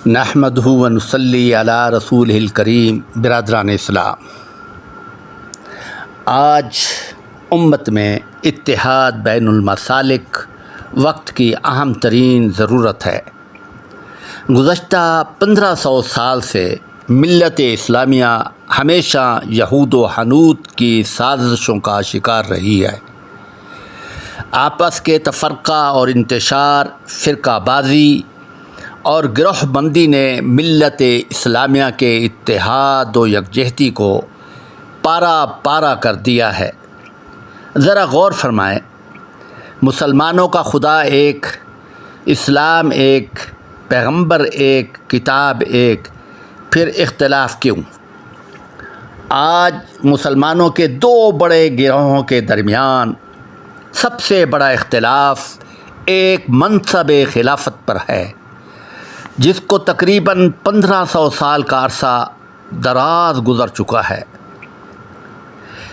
نحمدہ و نصلی علی رسولہ الکریم۔ برادران اسلام، آج امت میں اتحاد بین المسالک وقت کی اہم ترین ضرورت ہے۔ گزشتہ 1500 سال سے ملت اسلامیہ ہمیشہ یہود و حنوط کی سازشوں کا شکار رہی ہے۔ آپس کے تفرقہ اور انتشار، فرقہ بازی اور گروہ بندی نے ملت اسلامیہ کے اتحاد و یکجہتی کو پارا پارا کر دیا ہے۔ ذرا غور فرمائیں، مسلمانوں کا خدا ایک، اسلام ایک، پیغمبر ایک، کتاب ایک، پھر اختلاف کیوں؟ آج مسلمانوں کے دو بڑے گروہوں کے درمیان سب سے بڑا اختلاف ایک منصب خلافت پر ہے، جس کو تقریباً 1500 سال کا عرصہ دراز گزر چکا ہے۔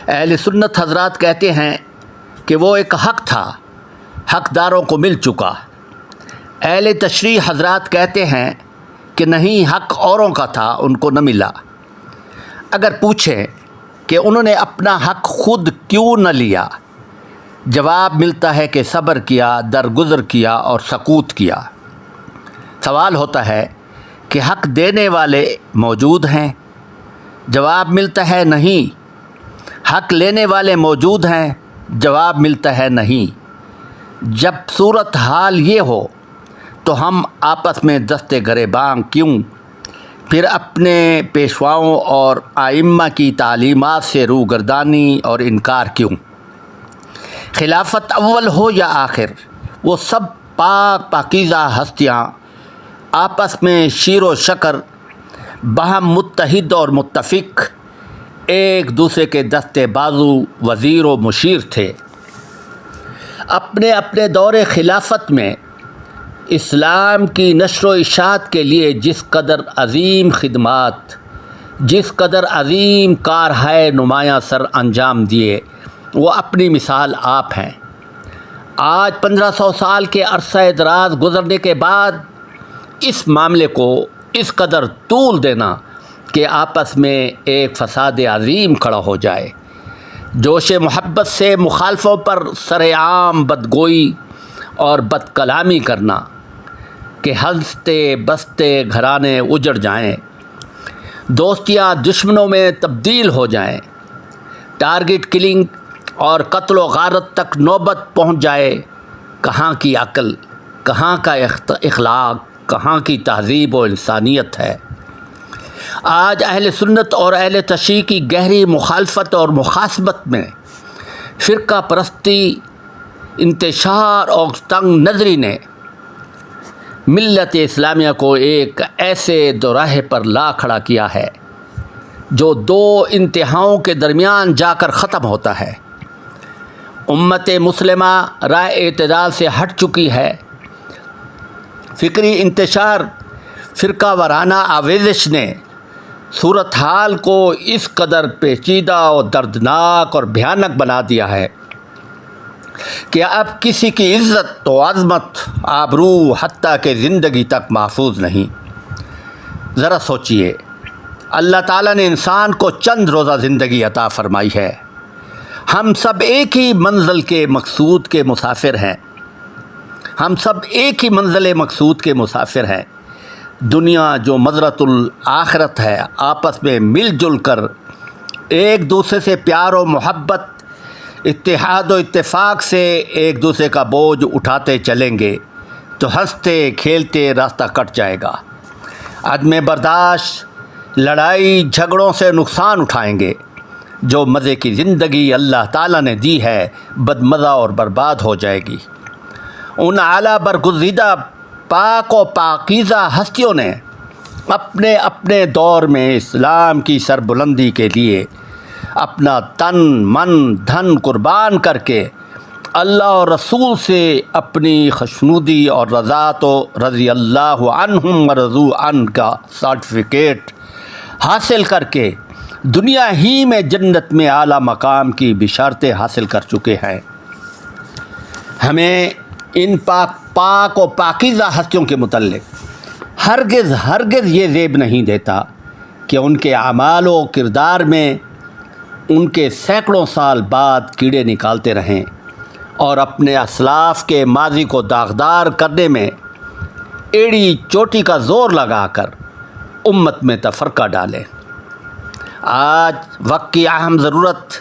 اہل سنت حضرات کہتے ہیں کہ وہ ایک حق تھا، حقداروں کو مل چکا۔ اہل تشریح حضرات کہتے ہیں کہ نہیں، حق اوروں کا تھا، ان کو نہ ملا۔ اگر پوچھیں کہ انہوں نے اپنا حق خود کیوں نہ لیا، جواب ملتا ہے کہ صبر کیا، درگزر کیا اور سکوت کیا۔ سوال ہوتا ہے کہ حق دینے والے موجود ہیں؟ جواب ملتا ہے نہیں۔ حق لینے والے موجود ہیں؟ جواب ملتا ہے نہیں۔ جب صورت حال یہ ہو تو ہم آپس میں دست گریباں کیوں؟ پھر اپنے پیشواؤں اور ائمہ کی تعلیمات سے روگردانی اور انکار کیوں؟ خلافت اول ہو یا آخر، وہ سب پاک پاکیزہ ہستیاں آپس میں شیر و شکر، باہم متحد اور متفق، ایک دوسرے کے دستے بازو، وزیر و مشیر تھے۔ اپنے اپنے دور خلافت میں اسلام کی نشر و اشاعت کے لیے جس قدر عظیم خدمات، جس قدر عظیم کارہائے نمایاں سر انجام دیے، وہ اپنی مثال آپ ہیں۔ آج 1500 سال کے عرصہ دراز گزرنے کے بعد اس معاملے کو اس قدر طول دینا کہ آپس میں ایک فساد عظیم کھڑا ہو جائے، جوش محبت سے مخالفوں پر سر عام بدگوئی اور بد کلامی کرنا کہ ہنستے بستے گھرانے اجڑ جائیں، دوستیاں دشمنوں میں تبدیل ہو جائیں، ٹارگٹ کلنگ اور قتل و غارت تک نوبت پہنچ جائے۔ کہاں کی عقل، کہاں کا اخلاق، کہاں کی تہذیب و انسانیت ہے؟ آج اہل سنت اور اہل تشیع کی گہری مخالفت اور مخاصمت میں فرقہ پرستی، انتشار اور تنگ نظری نے ملت اسلامیہ کو ایک ایسے دوراہے پر لا کھڑا کیا ہے جو دو انتہاؤں کے درمیان جا کر ختم ہوتا ہے۔ امت مسلمہ راہ اعتدال سے ہٹ چکی ہے۔ فکری انتشار، فرقہ وارانہ آویزش نے صورتحال کو اس قدر پیچیدہ اور دردناک اور بھیانک بنا دیا ہے کہ اب کسی کی عزت و عظمت، آبرو، حتیٰ کہ زندگی تک محفوظ نہیں۔ ذرا سوچئے، اللہ تعالیٰ نے انسان کو چند روزہ زندگی عطا فرمائی ہے۔ ہم سب ایک ہی منزل کے مقصود کے مسافر ہیں۔ ہم سب ایک ہی منزل مقصود کے مسافر ہیں۔ دنیا جو مزرعۃ الآخرت ہے، آپس میں مل جل کر ایک دوسرے سے پیار و محبت، اتحاد و اتفاق سے ایک دوسرے کا بوجھ اٹھاتے چلیں گے تو ہنستے کھیلتے راستہ کٹ جائے گا۔ عدم برداشت، لڑائی جھگڑوں سے نقصان اٹھائیں گے۔ جو مزے کی زندگی اللہ تعالیٰ نے دی ہے، بدمزہ اور برباد ہو جائے گی۔ ان اعلیٰ برگزیدہ پاک و پاکیزہ ہستیوں نے اپنے اپنے دور میں اسلام کی سربلندی کے لیے اپنا تن من دھن قربان کر کے اللہ اور رسول سے اپنی خوشنودی اور رضا تو رضی اللہ عنہم ورضوا عنہ کا سرٹیفکیٹ حاصل کر کے دنیا ہی میں جنت میں اعلیٰ مقام کی بشارتیں حاصل کر چکے ہیں۔ ہمیں ان پاک و پاکیزہ ہستیوں کے متعلق ہرگز ہرگز یہ زیب نہیں دیتا کہ ان کے اعمال و کردار میں ان کے سینکڑوں سال بعد کیڑے نکالتے رہیں اور اپنے اسلاف کے ماضی کو داغدار کرنے میں ایڑی چوٹی کا زور لگا کر امت میں تفرقہ ڈالیں۔ آج وقت کی اہم ضرورت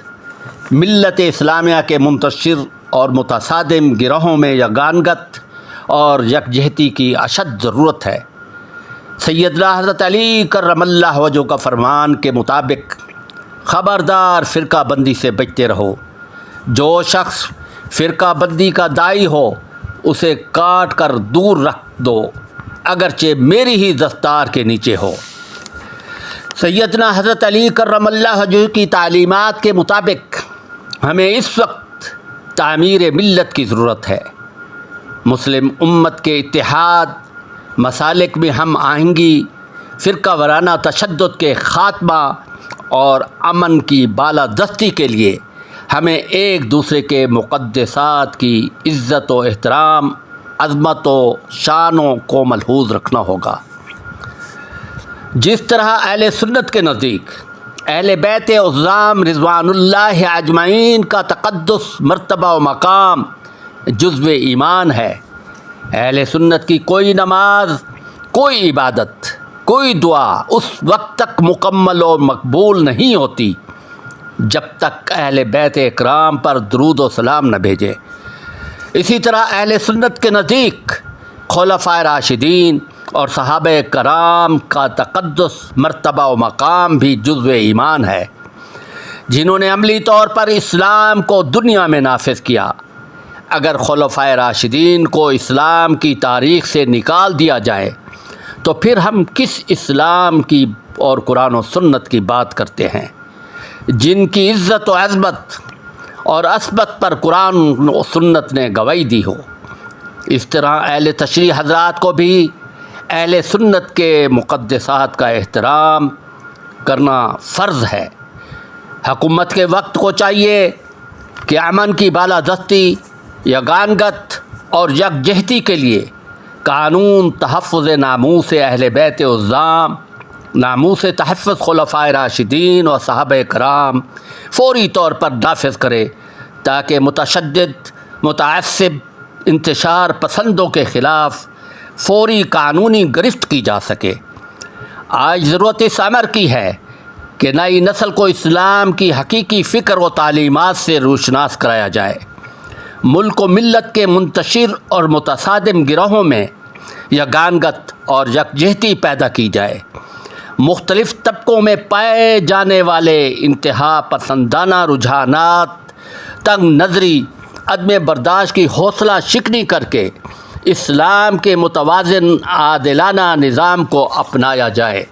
ملت اسلامیہ کے منتشر اور متصادم گروہوں میں یگانگت اور یکجہتی کی اشد ضرورت ہے۔ سیدنا حضرت علی کرم اللہ وجہہ کا فرمان کے مطابق خبردار فرقہ بندی سے بچتے رہو۔ جو شخص فرقہ بندی کا داعی ہو اسے کاٹ کر دور رکھ دو، اگرچہ میری ہی دستار کے نیچے ہو۔ سیدنا حضرت علی کرم اللہ وجہہ کی تعلیمات کے مطابق ہمیں اس وقت تعمیر ملت کی ضرورت ہے۔ مسلم امت کے اتحاد، مسالک میں ہم آہنگی، فرقہ وارانہ تشدد کے خاتمہ اور امن کی بالادستی کے لیے ہمیں ایک دوسرے کے مقدسات کی عزت و احترام، عظمت و شانوں کو ملحوظ رکھنا ہوگا۔ جس طرح اہل سنت کے نزدیک اہل بیت عظام رضوان اللہ اجمعین کا تقدس، مرتبہ و مقام جزو ایمان ہے، اہل سنت کی کوئی نماز، کوئی عبادت، کوئی دعا اس وقت تک مکمل اور مقبول نہیں ہوتی جب تک اہل بیت اکرام پر درود و سلام نہ بھیجے۔ اسی طرح اہل سنت کے نزدیک خلفائے راشدین اور صحابہ کرام کا تقدس، مرتبہ و مقام بھی جزو ایمان ہے، جنہوں نے عملی طور پر اسلام کو دنیا میں نافذ کیا۔ اگر خلفائے راشدین کو اسلام کی تاریخ سے نکال دیا جائے تو پھر ہم کس اسلام کی اور قرآن و سنت کی بات کرتے ہیں، جن کی عزت و عظمت اور عصمت پر قرآن و سنت نے گواہی دی ہو۔ اس طرح اہل تشریع حضرات کو بھی اہل سنت کے مقدسات کا احترام کرنا فرض ہے۔ حکومت کے وقت کو چاہیے کہ امن کی بالادستی، یگانگت اور یکجہتی کے لیے قانون تحفظ ناموس اہل بیت عظام، ناموس تحفظ خلفائے راشدین اور صحابہ کرام فوری طور پر نافذ کرے تاکہ متشدد، متعصب، انتشار پسندوں کے خلاف فوری قانونی گرفت کی جا سکے۔ آج ضرورت اس امر کی ہے کہ نئی نسل کو اسلام کی حقیقی فکر و تعلیمات سے روشناس کرایا جائے، ملک و ملت کے منتشر اور متصادم گروہوں میں یگانگت اور یکجہتی پیدا کی جائے، مختلف طبقوں میں پائے جانے والے انتہا پسندانہ رجحانات، تنگ نظری، عدم برداشت کی حوصلہ شکنی کر کے اسلام کے متوازن عادلانہ نظام کو اپنایا جائے۔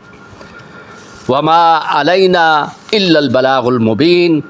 وما علینا الا البلاغ المبین۔